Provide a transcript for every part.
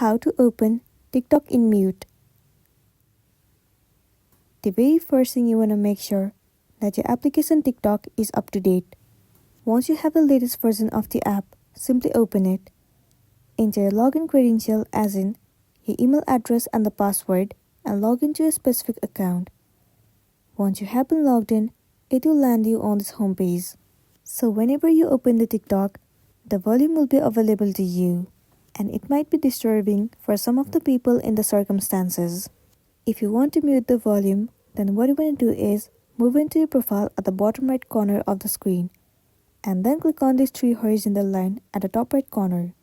How to open TikTok in mute. The very first thing you want to make sure that your application TikTok is up to date. Once you have the latest version of the app, simply open it. Enter your login credential as in your email address and the password and log into a specific account. Once you have been logged in, it will land you on this homepage. So whenever you open the TikTok, the volume will be available to you, and it might be disturbing for some of the people in the circumstances. If you want to mute the volume, then what you want to do is move into your profile at the bottom right corner of the screen, and then click on this three horizontal line at the top right corner.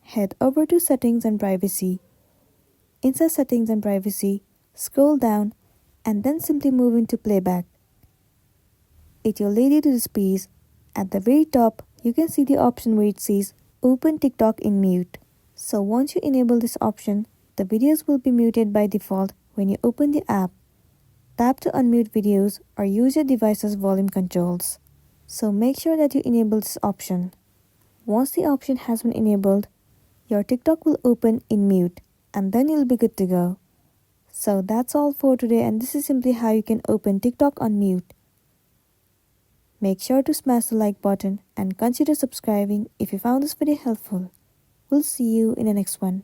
Head over to Settings and Privacy. Inside Settings and Privacy, scroll down and then simply move into Playback. It will lead you to this page. At the very top, you can see the option where it says Open TikTok in mute. So once you enable this option, the videos will be muted by default when you open the app. Tap to unmute videos or use your device's volume controls. So make sure that you enable this option. Once the option has been enabled, your TikTok will open in mute and then you'll be good to go. So that's all for today, and this is simply how you can open TikTok on mute. Make sure to smash the like button and consider subscribing if you found this video helpful. We'll see you in the next one.